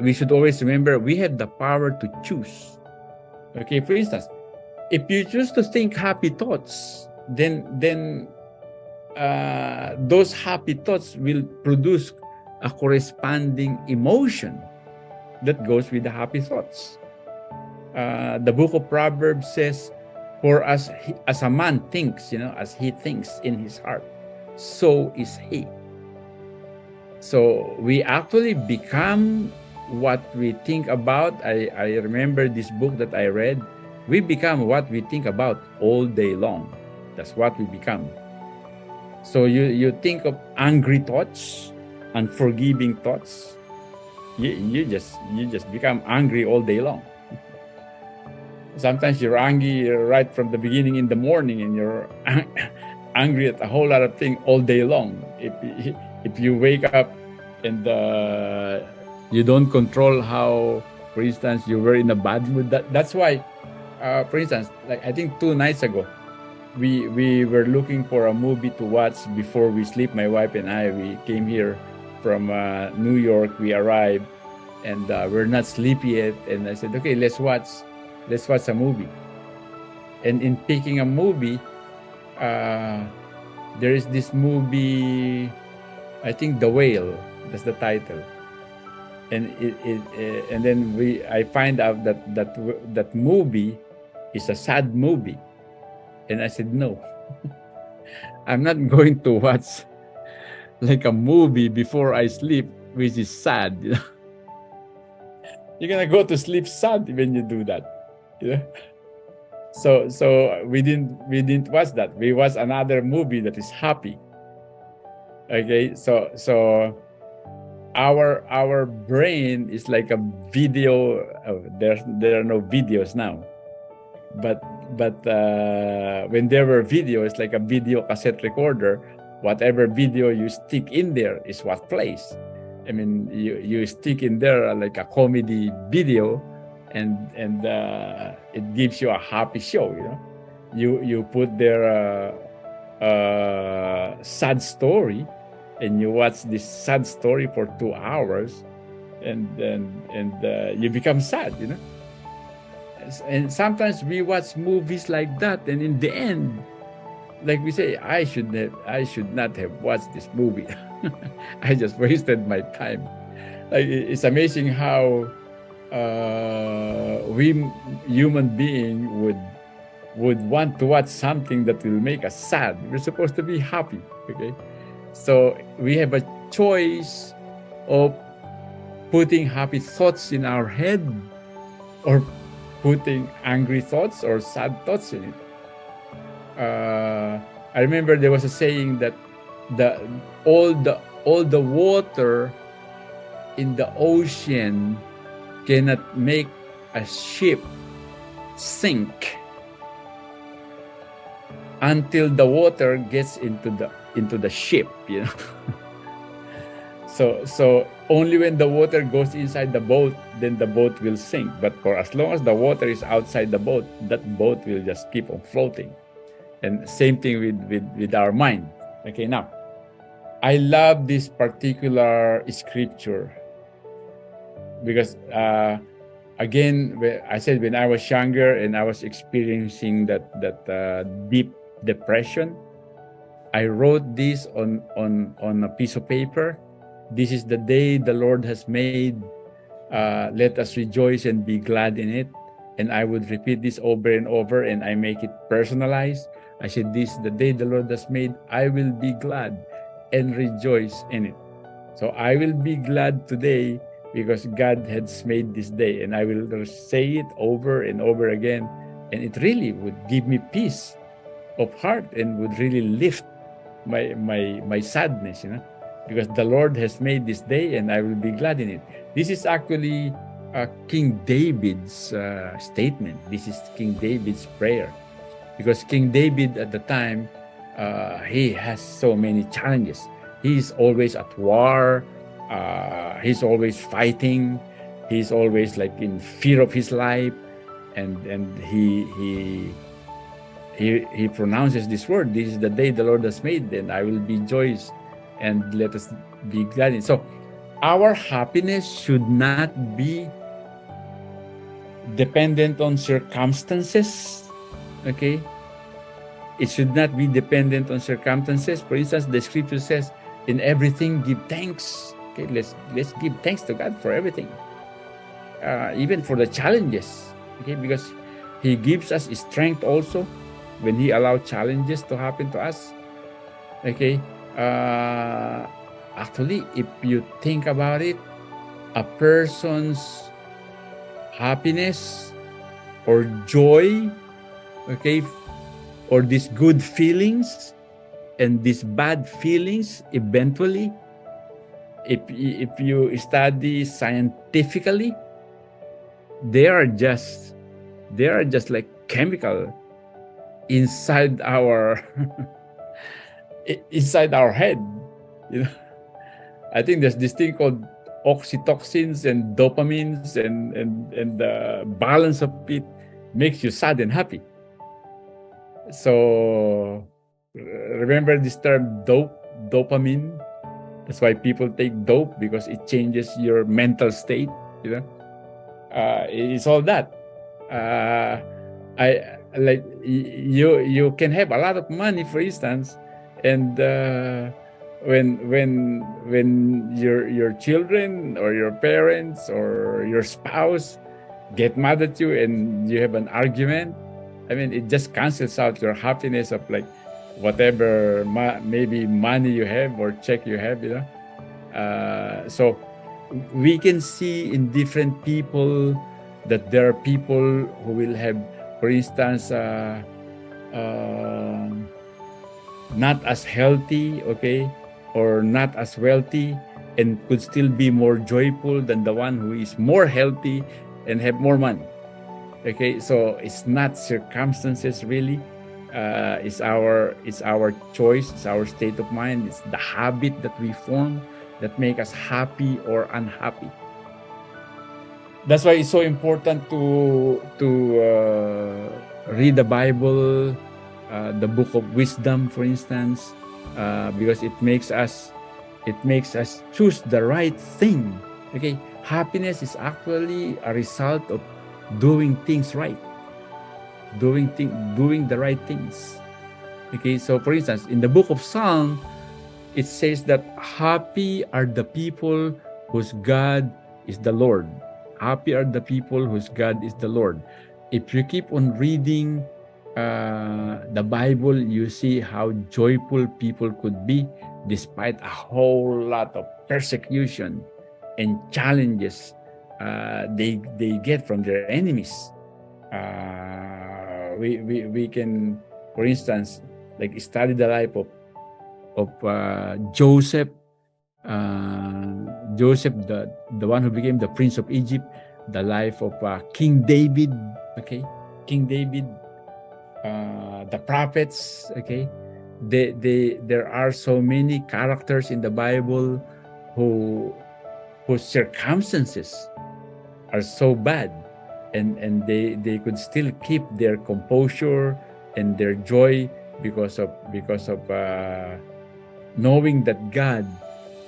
we should always remember we have the power to choose. Okay, for instance, if you choose to think happy thoughts, then those happy thoughts will produce a corresponding emotion that goes with the happy thoughts. The book of Proverbs says, "For as a man thinks, as he thinks in his heart, so is he." So we actually become what we think about. I remember this book that I read. We become what we think about all day long. That's what we become. So you think of angry thoughts, unforgiving thoughts. You just become angry all day long. Sometimes you're angry right from the beginning in the morning, and you're angry at a whole lot of things all day long. If you wake up and you don't control how, for instance, you were in a bad mood. That's why, for instance, like I think 2 nights ago, we were looking for a movie to watch before we sleep. My wife and I, we came here from New York. We arrived, and we're not sleepy yet. And I said, okay, let's watch a movie. And in picking a movie, there is this movie, I think The Whale. That's the title. And and then I find out that movie is a sad movie. And I said, no, I'm not going to watch like a movie before I sleep, which is sad. You're gonna go to sleep sad when you do that. So we didn't watch that. We watched another movie that is happy. Okay, so our brain is like a video. There are no videos now, but when there were videos, like a video cassette recorder, whatever video you stick in there is what plays. I mean, you stick in there like a comedy video, and it gives you a happy show. You put there a sad story, and you watch this sad story for 2 hours, and you become sad. And sometimes we watch movies like that, and in the end, like we say, I should not have watched this movie. I just wasted my time. Like, it's amazing how we human being would want to watch something that will make us sad. We're supposed to be happy, okay? So we have a choice of putting happy thoughts in our head, or putting angry thoughts or sad thoughts in it. I remember there was a saying that all the water in the ocean cannot make a ship sink until the water gets into the ship. So only when the water goes inside the boat, then the boat will sink. But for as long as the water is outside the boat, that boat will just keep on floating. And same thing with our mind. Okay, now, I love this particular scripture because, again, I said when I was younger and I was experiencing that deep depression, I wrote this on a piece of paper. This is the day the Lord has made. Let us rejoice and be glad in it. And I would repeat this over and over, and I make it personalized. I said, this is the day the Lord has made. I will be glad and rejoice in it. So I will be glad today because God has made this day. And I will say it over and over again. And it really would give me peace of heart and would really lift my sadness, because the Lord has made this day and I will be glad in it. This is actually King David's statement. This is King David's prayer, because King David at the time, he has so many challenges. He's always at war. He's always fighting. He's always like in fear of his life, and he pronounces this word. This is the day the Lord has made, and I will be joyous, and let us be glad in it. So our happiness should not be dependent on circumstances. Okay, it should not be dependent on circumstances. For instance, the scripture says, "In everything, give thanks." Okay, let's give thanks to God for everything, even for the challenges. Okay, because He gives us strength also when He allows challenges to happen to us. Okay, actually, if you think about it, a person's happiness or joy, okay, or these good feelings and these bad feelings, eventually, if you study scientifically, they are just like chemical inside our inside our head. You know, I think there's this thing called oxytocins and dopamines, and the balance of it makes you sad and happy. So remember this term dopamine. That's why people take dope, because it changes your mental state. You know, it's all that. I like you can have a lot of money, for instance, and when your children or your parents or your spouse get mad at you and you have an argument, I mean, it just cancels out your happiness of like whatever maybe money you have or check you have, you know. So we can see in different people that there are people who will have, for instance, not as healthy, okay, or not as wealthy, and could still be more joyful than the one who is more healthy and have more money. Okay, so it's not circumstances really. It's our choice, it's our state of mind, it's the habit that we form that make us happy or unhappy. That's why it's so important to read the Bible, the book of wisdom, for instance, because it makes us choose the right thing. Okay, happiness is actually a result of doing things right, doing the right things. Okay, so for instance, in the book of Psalm, it says that happy are the people whose God is the Lord. Happy are the people whose God is the Lord. If you keep on reading the Bible, you see how joyful people could be despite a whole lot of persecution and challenges they get from their enemies. We can, for instance, like study the life of Joseph. Joseph, the one who became the prince of Egypt, the life of King David, okay, King David, the prophets, okay. There are so many characters in the Bible whose circumstances are so bad, and they could still keep their composure and their joy because of knowing that God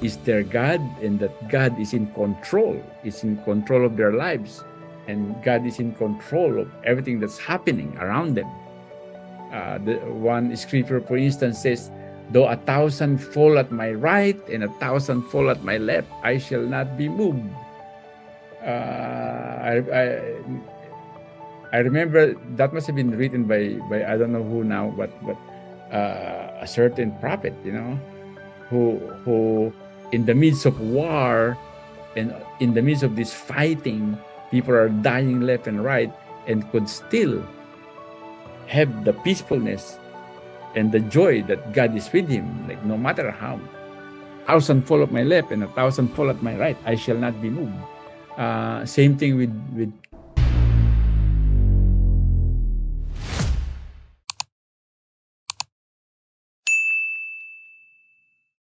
is their God, and that God is in control of their lives, and God is in control of everything that's happening around them. The one scripture, for instance, says, "Though 1,000 fall at my right and 1,000 fall at my left, I shall not be moved." I remember that must have been written by I don't know who now, but a certain prophet, you know, who in the midst of war and in the midst of this fighting, people are dying left and right, and could still have the peacefulness and the joy that God is with him. Like, no matter how 1,000 fall at my left and 1,000 fall at my right, I shall not be moved. Same thing with